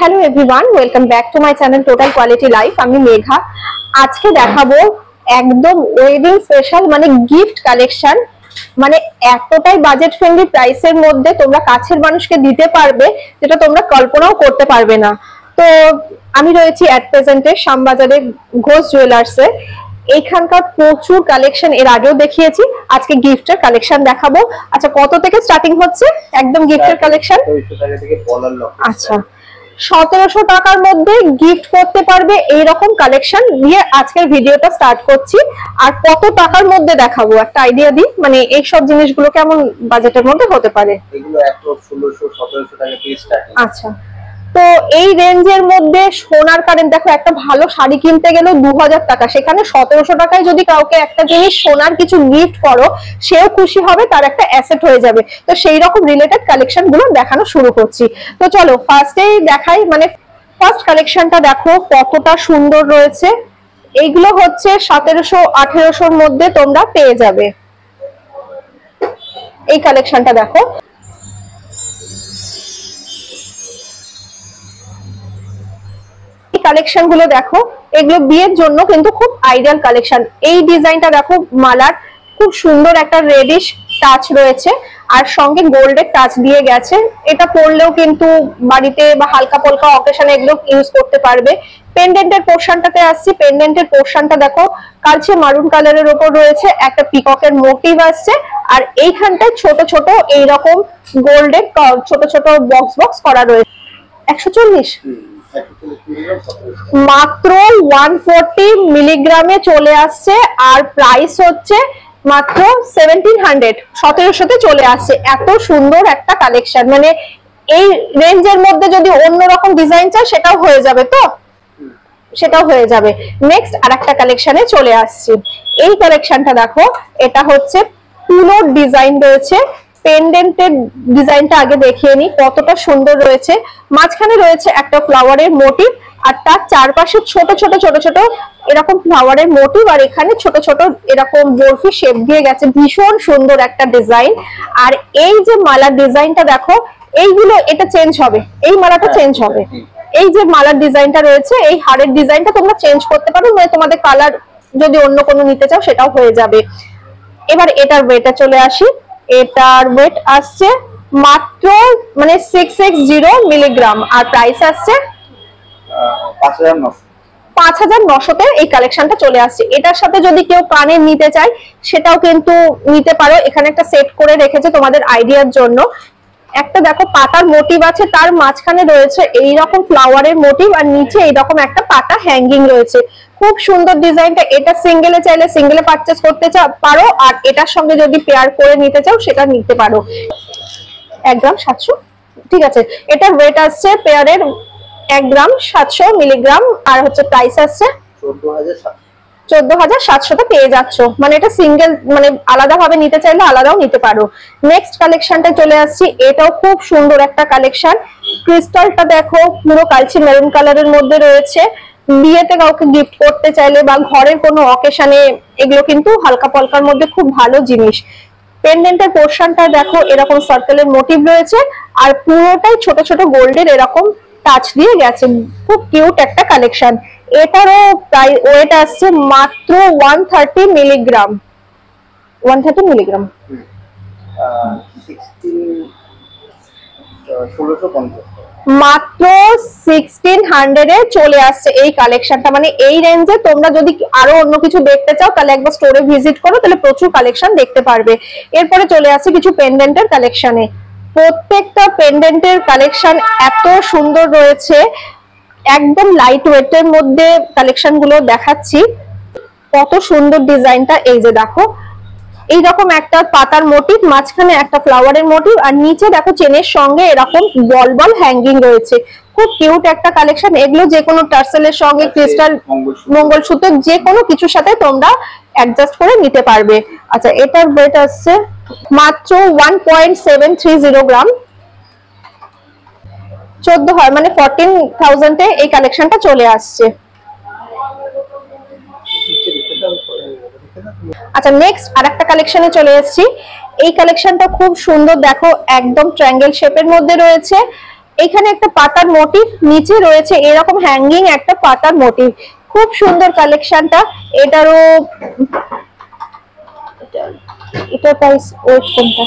Hello everyone, welcome back to my channel total quality life. আমি মেঘা। আজকে দেখাবো একদম ওয়েডিং স্পেশাল মানে গিফট কালেকশন, মানে এতটাই বাজেট ফ্রেন্ডলি প্রাইসের মধ্যে তোমরা কাছের মানুষকে দিতে পারবে যেটা তোমরা কল্পনাও করতে পারবে না। তো আমি রয়েছি এট প্রেজেন্টে শ্যামবাজারে ঘোষ জুয়েলার্সে। এইখানকার প্রচুর কালেকশন এর আগেও দেখিয়েছি, আজকে গিফটের কালেকশন দেখাবো। আচ্ছা, কত থেকে স্টার্টিং হচ্ছে একদম গিফটের কালেকশন? আচ্ছা, 1700 টাকার মধ্যে গিফট করতে পারবে এইরকম কালেকশন দিয়ে আজকের ভিডিওটা স্টার্ট করছি। আর কত টাকার মধ্যে দেখাবো একটা আইডিয়া দিই, মানে এই সব জিনিসগুলো কেমন বাজেটের মধ্যে হতে পারে? এগুলো 1600-1700 টাকা থেকে স্টার্টিং। আচ্ছা, তো এই রেঞ্জের মধ্যে সোনার কারেন্ট দেখো, একটা ভালো শাড়ি কিনতে গেলে 2000 টাকা, সেখানে 1700 টাকায় যদি কাউকে একটা জিনিস সোনার কিছু গিফট করো, সেও খুশি হবে, তার একটা অ্যাসেট হয়ে যাবে। তো সেই রকম রিলেটেড কালেকশন গুলো দেখানো শুরু করছি। তো চলো ফার্স্টেই দেখাই, মানে ফার্স্ট কালেকশনটা দেখো কতটা সুন্দর রয়েছে। এইগুলো হচ্ছে 1700-1800 মধ্যে তোমরা পেয়ে যাবে। এই কালেকশনটা দেখো, কালেকশন গুলো দেখো, এগুলো বিয়ের জন্য কিন্তু খুব আইডিয়াল কালেকশন। এই ডিজাইনটা দেখো, মালার খুব সুন্দর একটা রেডিশ টাচ রয়েছে আর সঙ্গে গোল্ডের টাচ দিয়ে গেছে। এটা পরলেও কিন্তু বাড়িতে বা হালকা পলকা অকেশনে এগুলো ইউজ করতে পারবে। পেন্ডেন্টের পোর্শনটাতে আসছি। পেন্ডেন্টের পোর্শনটা দেখো কালচে মারুন কালারের উপর রয়েছে, একটা পিককের মোটিভ আসছে আর এইখানটায় ছোট ছোট এইরকম গোল্ডের ছোট ছোট বক্স বক্স করা রয়েছে। 140 মাত্র 140 মিলিগ্রামে চলে আসছে আর প্রাইস হচ্ছে মাত্র 1700, 1700তে চলে আসছে। এত সুন্দর একটা কালেকশন, মানে এই রেঞ্জের মধ্যে যদি অন্যরকম ডিজাইন চাই সেটাও হয়ে যাবে। তো সেটাও হয়ে যাবে। নেক্সট আরেকটা কালেকশনে চলে আসছি। এই কালেকশনটা দেখো, এটা হচ্ছে পুরো ডিজাইন রয়েছে। পেন্ডেন্টের ডিজাইনটা আগে দেখিয়ে নি, কতটা সুন্দর রয়েছে। মাঝখানে রয়েছে একটা ফ্লাওয়ারের মোটিভ আর তার চারপাশে ছোট ছোট ছোট ছোট এরকম ফ্লাওয়ারের মোটিভ আর এখানে ছোট ছোট এরকম বরফি শেপ দিয়ে গেছে। ভীষণ সুন্দর একটা ডিজাইন। আর এই যে মালার ডিজাইনটা দেখো, এইগুলো এটা চেঞ্জ হবে, এই মালাটা চেঞ্জ হবে। এই যে মালার ডিজাইনটা রয়েছে, এই হারের ডিজাইনটা তোমরা চেঞ্জ করতে পারো, মানে তোমাদের কালার যদি অন্য কোনো নিতে চাও সেটাও হয়ে যাবে। এবার এটার ওয়েটে চলে আসি। এটার ওয়েট আসছে মাত্র মানে 660 মিলিগ্রাম আর প্রাইস আসছে 5900-তে এই কালেকশনটা চলে আসছে। এটার সাথে যদি কেউ কানের নিতে চায় সেটাও কিন্তু নিতে পারো। এখানে একটা সেট করে রেখেছে তোমাদের আইডিয়ার জন্য। একটা দেখো পাতার মোটিভ আছে, তার মাঝখানে রয়েছে এইরকম ফ্লাওয়ারের মোটিভ আর নিচে এইরকম একটা পাতা হ্যাঙ্গিং রয়েছে। খুব সুন্দর ডিজাইনটা। এটা সিঙ্গেলে চাইলে সিঙ্গেলে পারচেজ করতে পারো আর এটার সঙ্গে যদি পেয়ার করে নিতে চাও সেটা নিতে পারো। 1 গ্রাম 700, ঠিক আছে। এটার ওয়েট আসছে পেয়ারের 1 গ্রাম 700 মিলিগ্রাম আর হচ্ছে প্রাইস আসছে 14700-তে পেয়ে যাচ্ছ। মানে এটা সিঙ্গেল, মানে আলাদা ভাবে নিতে চাইলে আলাদাও নিতে পারো। নেক্সট কালেকশনটা চলে আসছি। এটাও খুব সুন্দর একটা কালেকশন। ক্রিস্টালটা দেখো পুরো কালচে মেরুন কালারের মধ্যে রয়েছে। বিয়েতে কাউকে গিফট করতে চাইলে বা ঘরের কোনো অকেশনে এগুলো কিন্তু হালকা পলকার মধ্যে খুব ভালো জিনিস। পেন্ডেন্টের পোর্শনটা দেখো এরকম সার্কেলের মোটিভ রয়েছে আর পুরোটাই ছোট ছোট গোল্ডের এরকম টাচ দিয়ে গেছে। খুব কিউট একটা কালেকশন। এটারও প্রায় ওয়েট আসছে মাত্র 130 মিলিগ্রাম। 130 মিলিগ্রাম 1650 মাত্র 1600-এ চলে আসছে এই কালেকশনটা। মানে এই রেঞ্জে তোমরা যদি আরো অন্য কিছু দেখতে চাও তাহলে একবার স্টোরে ভিজিট করো, তাহলে প্রচুর কালেকশন দেখতে পারবে। এরপরে চলে আসছে কিছু পেন্ডেন্টের কালেকশনে। প্রত্যেকটা পেন্ডেন্টের কালেকশন এত সুন্দর রয়েছে, একদম লাইট ওয়েটের মধ্যে কালেকশন গুলো দেখাচ্ছি। কত সুন্দর ডিজাইনটা, এই যে দেখো এইরকম একটা পাতার মোটিভ, মাঝখানে একটা ফ্লাওয়ারের মোটিভ আর নিচে দেখো চেনের সঙ্গে এরকম বল বল হ্যাঙ্গিং রয়েছে। খুব কিউট একটা কালেকশন। এগুলো যে কোনো টার্সেলের সঙ্গে ক্রিস্টাল মঙ্গলসূত্র যে কোনো কিছুর সাথে তোমরা অ্যাডজাস্ট করে নিতে পারবে। আচ্ছা, এটার ওয়েট আসছে মাত্র 1.730 গ্রাম। 14 হয় মানে 14000-এ এই কালেকশনটা চলে আসছে। আচ্ছা, নেক্সট আরেকটা কালেকশনে চলে এসেছি। এই কালেকশনটা খুব সুন্দর, দেখো একদম ট্রায়াঙ্গেল শেপের মধ্যে রয়েছে। এখানে একটা পাতার মোটিভ, নিচে রয়েছে এরকম হ্যাঙ্গিং একটা পাতার মোটিভ। খুব সুন্দর কালেকশনটা। এটারও এটা প্রাইস ওয়েট কোনটা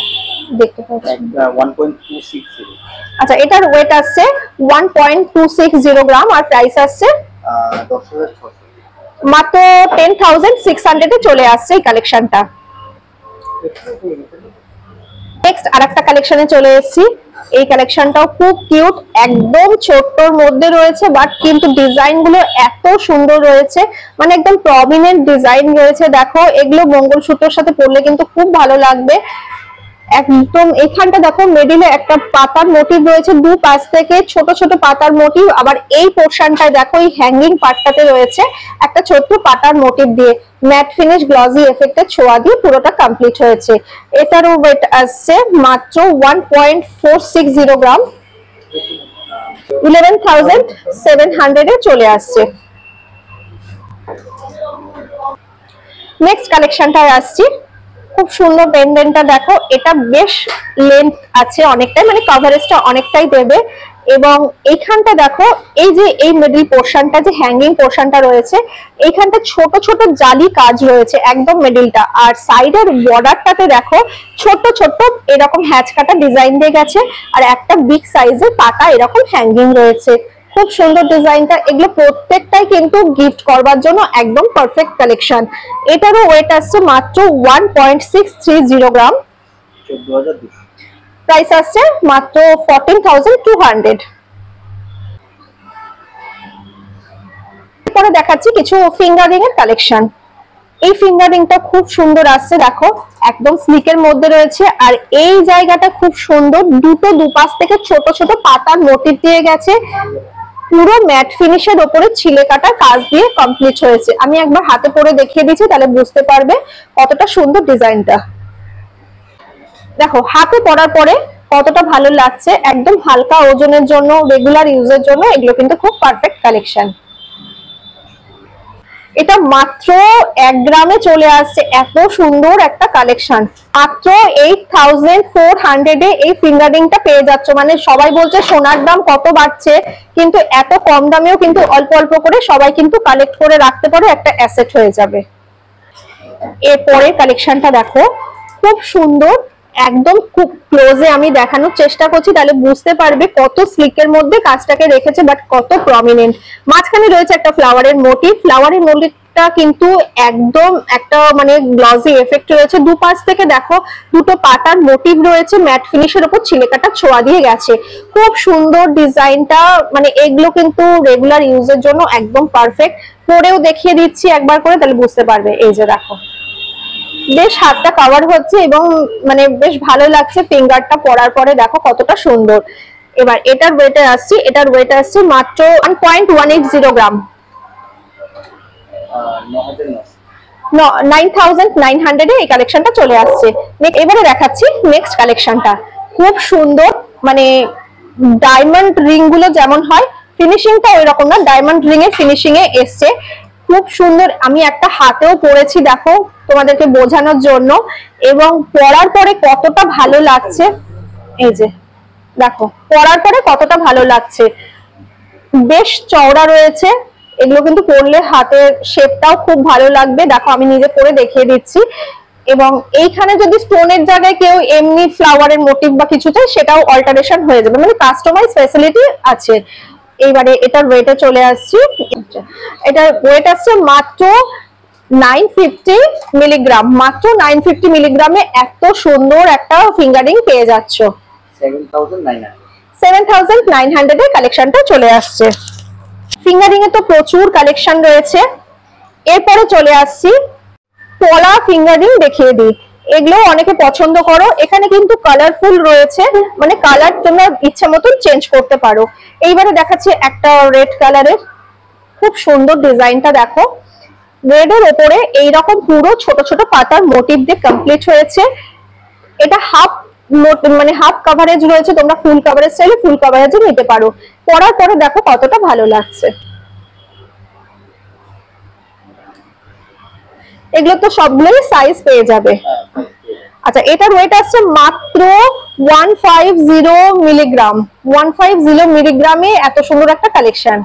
দেখতে পাচ্ছি 1.260। আচ্ছা, এটার ওয়েট আসছে 1.260 গ্রাম আর প্রাইস আসছে 10,600 মাত্র 10,600 এ চলে আসছে এই কালেকশনটা। নেক্সট আরেকটা কালেকশনে চলে এসেছি। এই কালেকশনটাও খুব কিউট, একদম ছোট্টর মধ্যে রয়েছে, বাট কিন্তু ডিজাইন গুলো এত সুন্দর রয়েছে, মানে একদম প্রমিনেন্ট ডিজাইন রয়েছে। দেখো এগুলো মঙ্গলসূত্রের সাথে পরলে কিন্তু খুব ভালো লাগবে। একদম এখানটা দেখো মিডিলে একটা পাতার মোটিভ রয়েছে, দু পাশ থেকে ছোট ছোট পাতার মোটিভ। আবার এই পোর্শনটায় দেখো এই হ্যাঙ্গিং পার্টটাতে রয়েছে একটা ছোট্ট পাতার মোটিভ দিয়ে ম্যাট ফিনিশ গ্লসি এফেক্টের ছোঁয়া দিয়ে পুরোটা কমপ্লিট হয়েছে। এটারও ওয়েট আসছে মাত্র 1.460 গ্রাম, 11,700 এ চলে আসছে। নেক্সট কালেকশনটায় আসছি। খুব সুন্দর পেন্ডেন্টটা দেখো, এটা বেশ লেন্থ আছে অনেকটাই, মানে কভারেজটা অনেকটাই দেবে। এবং এইখানটা দেখো এই যে এই মিডল পোর্শনটা যে হ্যাঙ্গিং পোর্শনটা রয়েছে, এইখানটা ছোট ছোট জালি কাজ রয়েছে একদম মিডলটা। আর সাইডের বর্ডারটাতে দেখো ছোট ছোট এরকম হ্যাচ কাটা ডিজাইন দিয়ে গেছে, আর একটা বিগ সাইজের পাতা এরকম হ্যাঙ্গিং রয়েছে। খুব সুন্দর ডিজাইনটা। এগুলো প্রত্যেকটাই কিন্তু গিফট করবার জন্য একদম পারফেক্ট কালেকশন। এটারও ওয়েট আসছে মাত্র 1.630 গ্রাম, 14,200। প্রাইস আসছে মাত্র 14,200। পরে দেখাচ্ছি কিছু ফিঙ্গারিং এর কালেকশন। এই ফিঙ্গারিংটা খুব সুন্দর আসছে, দেখো একদম স্লিকের মধ্যে রয়েছে। আর এই জায়গাটা খুব সুন্দর, দুটো দুপাশ থেকে ছোট ছোট পাতার মোটিভ দিয়ে গেছে, পুরো ম্যাট ফিনিশের উপরে ছিলে কাটা কাজ দিয়ে কমপ্লিট হয়েছে। আমি একবার হাতে পরে দেখিয়ে দিচ্ছি, তাহলে বুঝতে পারবে কতটা সুন্দর ডিজাইনটা। দেখো হাতে পরার পরে কতটা ভালো লাগছে, একদম হালকা ওজনের জন্য, রেগুলার ইউজের জন্য এগুলো কিন্তু খুব পারফেক্ট কালেকশন। এটা মাত্র 1 গ্রামে চলে আসছে, এত সুন্দর একটা কালেকশন। মাত্র 8,400 এ এই ফিঙ্গারিংটা পেয়ে যাচ্ছ। মানে সবাই বলছে সোনার দাম কত বাড়ছে, কিন্তু এত কম দামেও কিন্তু অল্প অল্প করে সবাই কিন্তু কালেক্ট করে রাখতে পারে, একটা অ্যাসেট হয়ে যাবে। এরপরে কালেকশনটা দেখো খুব সুন্দর, একদম খুব ক্লোজে আমি দেখানোর চেষ্টা করছি, তাহলে বুঝতে পারবে কত স্লিকের মধ্যে কাজটাকে রেখেছে, বাট কত প্রমিনেন্ট। মাঝখানে রয়েছে একটা ফ্লাওয়ারের মোটিভ, ফ্লাওয়ারের মোটিভটা কিন্তু একদম একটা মানে গ্লসি এফেক্ট রয়েছে। দুপাশ থেকে দেখো দুটো পাতার মোটিভ রয়েছে, ম্যাট ফিনিশের উপর ছিলেকাটা ছোঁয়া দিয়ে গেছে। খুব সুন্দর ডিজাইনটা, মানে এগুলো কিন্তু রেগুলার ইউজের জন্য একদম পারফেক্ট। পরেও দেখিয়ে দিচ্ছি একবার করে, তাহলে বুঝতে পারবে। এই যে দেখো বেশ হাতটা কভার হচ্ছে এবং মানে বেশ ভালো লাগছে ফিঙ্গারটা পরার পরে, দেখো কতটা সুন্দর। এবার এটার ওয়েট আসছে মাত্র 1.180 গ্রাম, 9,900 এ এই কালেকশনটা চলে আসছে। এবারে দেখাচ্ছি নেক্সট কালেকশনটা। খুব সুন্দর, মানে ডায়মন্ড রিং গুলো যেমন হয় ফিনিশিংটা ওই রকম না, ডায়মন্ড রিং এর ফিনিশিং এ এসছে। খুব সুন্দর, আমি একটা হাতেও পরেছি দেখো তোমাদেরকে বোঝানোর জন্য, এবং পরার পরে কতটা ভালো লাগছে। এই যে দেখো পরার পরে কতটা ভালো লাগছে, বেশ চওড়া রয়েছে। এগুলো কিন্তু পরলে হাতের শেপটাও খুব ভালো লাগবে। দেখো আমি নিজে পরে দেখিয়ে দিচ্ছি। এবং এইখানে যদি স্টোনের জায়গায় কেউ এমনি ফ্লাওয়ারের মোটিভ বা কিছু চাই, সেটাও অল্টারেশন হয়ে যাবে, মানে কাস্টমাইজ ফ্যাসিলিটি আছে। এইবারে এটার ওয়েটে চলে আসছি। এটার ওয়েট আসছে মাত্র 950 মিলিগ্রাম, মাত্র 950 মিলিগ্রামে এত সুন্দর একটা ফিঙ্গারিং পেয়ে যাচ্ছ। 7,900 এর কালেকশনটা চলে আসছে। ফিঙ্গারিং এ তো প্রচুর কালেকশন রয়েছে। এরপরে চলে আসছি পলা ফিঙ্গারিং, দেখিয়ে দিই। এগুলো অনেকে পছন্দ করো। এখানে কিন্তু কালারফুল রয়েছে, মানে কালার তোমরা ইচ্ছা মতন চেঞ্জ করতে পারো। এইবারে দেখাচ্ছি একটা রেড কালারের, খুব সুন্দর ডিজাইনটা দেখো। রেড এর উপরে এইরকম পুরো ছোট ছোট পাতার মোটিভ দিয়ে কমপ্লিট হয়েছে। এটা হাফ মানে হাফ কভারেজ রয়েছে, তোমরা ফুল কভারেজ চাইলে ফুল কভারেজও নিতে পারো। পরার পরে দেখো কতটা ভালো লাগছে। এগুলো তো সবগুলোই সাইজ পেয়ে যাবে। আচ্ছা, এটার ওয়েট আসছে মাত্র 150 মিলিগ্রাম, 150 মিলিগ্রামে এত সুন্দর একটা কালেকশন।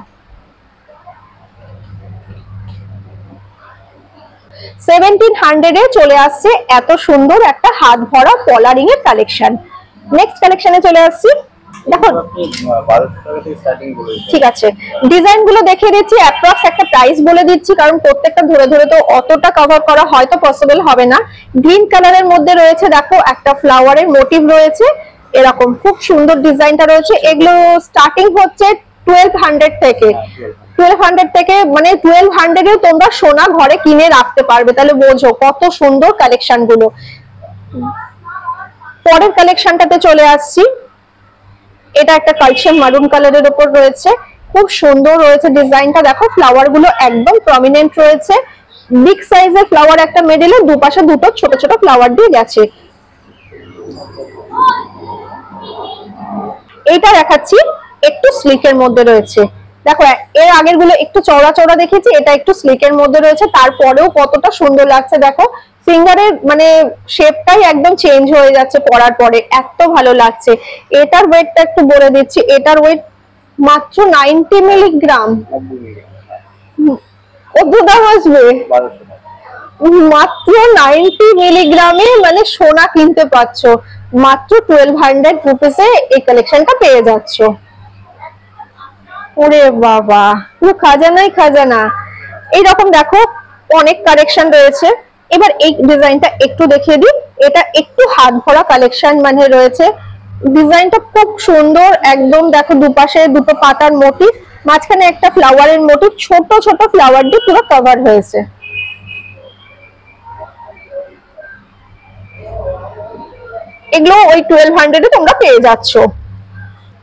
1700 এ চলে আসছে এত সুন্দর একটা হাত ভরা কলারিং এর কালেকশন। নেক্সট কালেকশনে চলে আসছি। দেখো ঠিক আছে, ডিজাইন গুলো দেখিয়ে দিচ্ছি, অ্যাপ্রক্স একটা প্রাইস বলে দিচ্ছি, কারণ প্রত্যেকটা ধরে ধরে তো অতটা কভার করা হয়তো পসিবল হবে না। গ্রিন কালারের মধ্যে রয়েছে, দেখো একটা ফ্লাওয়ারের মোটিভ রয়েছে, এরকম খুব সুন্দর ডিজাইনটা রয়েছে। এগুলো স্টার্টিং হচ্ছে 1200 থেকে, 1200 থেকে, মানে 1200 এও তোমরা সোনা ঘরে কিনে রাখতে পারবে। তাহলে বোঝো কত সুন্দর কালেকশন গুলো। পরের কালেকশনটাতে চলে আসছি। এটা একটা কালচার মারুন কালারের উপর রয়েছে, খুব সুন্দর রয়েছে ডিজাইনটা। দেখো ফ্লাওয়ার গুলো একদম প্রমিনেন্ট রয়েছে, বিগ সাইজের ফ্লাওয়ার একটা মিডলে, দুপাশে দুটো ছোট ছোট ফ্লাওয়ার দিয়ে গেছে। এইটা দেখাচ্ছি একটু স্লিকের মধ্যে রয়েছে। দেখো এর আগের গুলো একটু চওড়া চওড়া দেখেছি, এটা একটু স্লিকের মধ্যে রয়েছে, তারপরেও কতটা সুন্দর লাগছে। দেখো ফিঙ্গারের মানে শেপটাই একদম চেঞ্জ হয়ে যাচ্ছে পরার পরে, এত ভালো লাগছে। এটার ওয়েটটা একটু বলে দিচ্ছি, এটার ওয়েট মাত্র 90 মিলিগ্রাম। কত দাম আসবে? মাত্র 90 মিলিগ্রামে মানে সোনা কিনতে পাচ্ছ, মাত্র 1200 রুপিসে এই কালেকশনটা পেয়ে যাচ্ছ। ওরে বাবা, পুরো খাজানাই খাজানা। এইরকম দেখো অনেক কালেকশন রয়েছে। এবার এই ডিজাইনটা একটু দেখিয়ে দিই, এটা একটু হাত ভরা কালেকশন মানে রয়েছে। ডিজাইনটা খুব সুন্দর একদম, দেখো দুপাশে দুটো পাতার মোটিভ, মাঝখানে একটা ফ্লাওয়ারের মোটিভ, ছোট ছোট ফ্লাওয়ার দিয়ে পুরো কভার হয়েছে। এগুলো ওই 1200 এ তোমরা পেয়ে যাচ্ছ।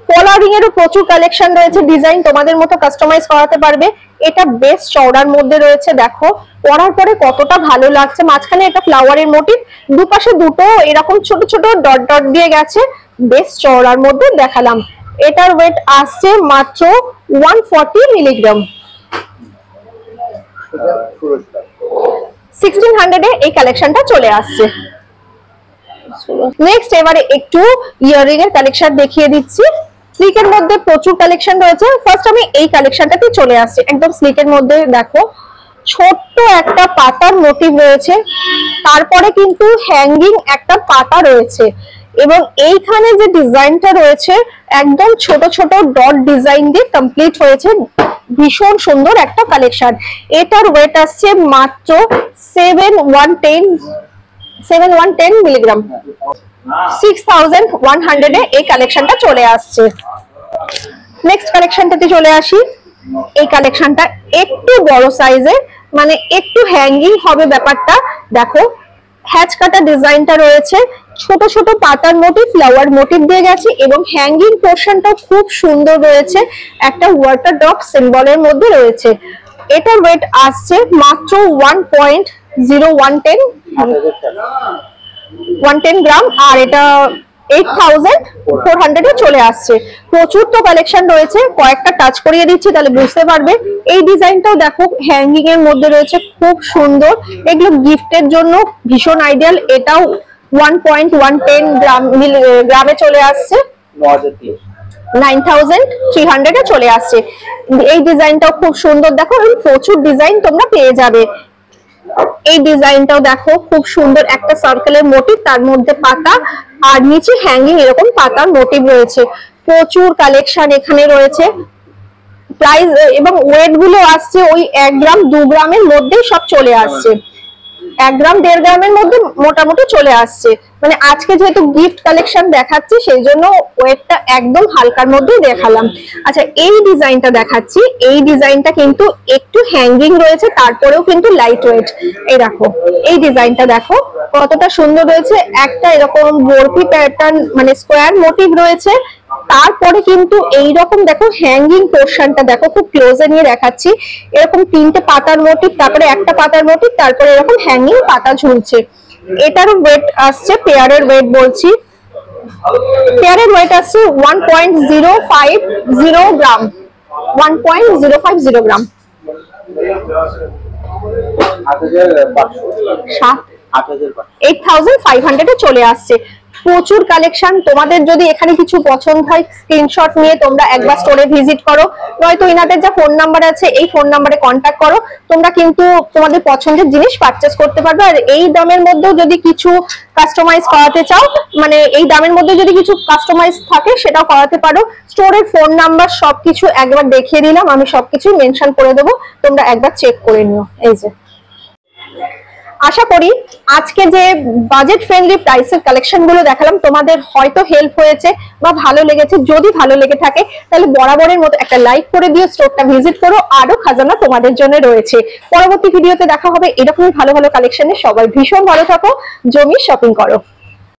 কলারিং এরও প্রচুর কালেকশন রয়েছে, ডিজাইন তোমাদের মতো কাস্টমাইজ করাতে পারবে। এটা বেশ চওড়ার মধ্যে রয়েছে, দেখো পরার পরে কতটা ভালো লাগছে। মাঝখানে এটা ফ্লাওয়ারের মোটিভ, দুপাশে দুটো এরকম ছোট ছোট ডট ডট দিয়ে গেছে, বেশ চওড়ার মধ্যে দেখালাম। এটার ওয়েট আসছে মাত্র 140 মিলিগ্রাম। 1600 এ এই কালেকশনটা চলে আসছে। নেক্সট এবারে একটু ইয়াররিং এর কালেকশন দেখিয়ে দিচ্ছি। স্লিকের মধ্যে প্রচুর কালেকশন রয়েছে। ফার্স্ট আমি এই কালেকশনটাতে চলে আসছি, একদম স্লিকের মধ্যে দেখো ছোট্ট একটা পাতার মোটিভ রয়েছে, তারপরে কিন্তু হ্যাঙ্গিং একটা পাতা রয়েছে, এবং এইখানে যে ডিজাইনটা রয়েছে একদম ছোট ছোট ডট ডিজাইন দিয়ে কমপ্লিট হয়েছে। ভীষণ সুন্দর একটা কালেকশন। এটার ওয়েট আসছে মাত্র 710 মিলিগ্রাম। 6100 এ এই কালেকশনটা চলে আসছে। নেক্সট কালেকশনটাতে চলে আসি। এই কালেকশনটা একটু বড় সাইজের, মানে একটু হ্যাঙ্গিং হবে ব্যাপারটা। দেখো হ্যাচ কাটা ডিজাইনটা রয়েছে, ছোট ছোট পাতার মোটিভ, ফ্লাওয়ার মোটিভ দিয়ে গেছে, এবং হ্যাঙ্গিং পোর্শনটা খুব সুন্দর রয়েছে, একটা ওয়াটার ড্রপ সিম্বলের মধ্যে রয়েছে। এটার ওয়েট আসছে মাত্র 110 গ্রাম, আর এটা 8400 এ চলে আসছে। প্রচুর তো কালেকশন রয়েছে, কয়েকটা টাচ করিয়ে দিচ্ছি তাহলে বুঝতে পারবে। এই ডিজাইনটাও দেখো হ্যাঙ্গিং এর মধ্যে রয়েছে, খুব সুন্দর। এগুলো গিফটের জন্য ভীষণ আইডিয়াল। এটাও 1.110 গ্রামে চলে আসছে, 9300 এ চলে আসছে। এই ডিজাইনটাও খুব সুন্দর, দেখো প্রচুর ডিজাইন তোমরা পেয়ে যাবে। এই ডিজাইনটাও দেখো খুব সুন্দর, একটা সার্কেলের মোটিভ, তার মধ্যে পাতা, আর নিচে হ্যাঙ্গিং এরকম পাতার মোটিভ রয়েছে। প্রচুর কালেকশন এখানে রয়েছে। প্রাইস এবং ওয়েট গুলো আসছে ওই 1 গ্রাম 2 গ্রামের মধ্যে সব চলে আসছে। 1 গ্রাম 1.5 গ্রামের মধ্যে মোটামুটি চলে আসছে। মানে আজকে যেহেতু গিফট কালেকশন দেখাচ্ছি সেই জন্য ওয়েটটা একদম হালকার মধ্যে দেখালাম। আচ্ছা এই ডিজাইনটা দেখাচ্ছি, এই ডিজাইনটা কিন্তু একটু হ্যাঙ্গিং রয়েছে, তারপরেও কিন্তু লাইট ওয়েট। এই দেখো এই ডিজাইনটা দেখো কতটা সুন্দর রয়েছে, একটা এরকম বরফি প্যাটার্ন মানে স্কোয়ার মোটিভ রয়েছে, তারপরে কিন্তু এইরকম দেখো হ্যাঙ্গিং পোর্শনটা দেখো, খুব ক্লোজে নিয়ে দেখাচ্ছি। এরকম 3টে পাতার মোটিভ, তারপরে একটা পাতার মোটিভ, তারপরে এরকম হ্যাঙ্গিং পাতা ঝুলছে। এটার ওয়েট আসছে, পেয়ারের ওয়েট বলছি, পেয়ারের ওয়েট আসছে 1.050 গ্রাম, 1.050 গ্রাম। 8500 এ চলে আসছে। প্রচুর কালেকশন। তোমাদের যদি এখানে কিছু পছন্দ হয় স্ক্রিনশট নিয়ে তোমরা একবার স্টোরে ভিজিট করো, নয়তো ইনাদের যা ফোন নাম্বার আছে এই ফোন নাম্বারে কন্ট্যাক্ট করো, তোমরা কিন্তু তোমাদের পছন্দের জিনিস পারচেস করতে পারবে। আর এই দামের মধ্যেও যদি কিছু কাস্টমাইজ করাতে চাও, মানে এই দামের মধ্যে যদি কিছু কাস্টমাইজ থাকে সেটাও করাতে পারো। স্টোরের ফোন নাম্বার সবকিছু একবার দেখিয়ে দিলাম, আমি সবকিছু মেনশন করে দেবো, তোমরা একবার চেক করে নিও। এই যে আশা করি আজকে যে বাজেট ফ্রেন্ডলি প্রাইসের কালেকশন গুলো দেখালাম তোমাদের হয়তো হেল্প হয়েছে বা ভালো লেগেছে। যদি ভালো লেগে থাকে তাহলে বরাবরের মতো একটা লাইক করে দিও, স্টোরটা ভিজিট করো, আরো খাজানা তোমাদের জন্য রয়েছে। পরবর্তী ভিডিওতে দেখা হবে এরকমই ভালো ভালো কালেকশনে। সবাই ভীষণ ভালো থাকো, জমি শপিং করো।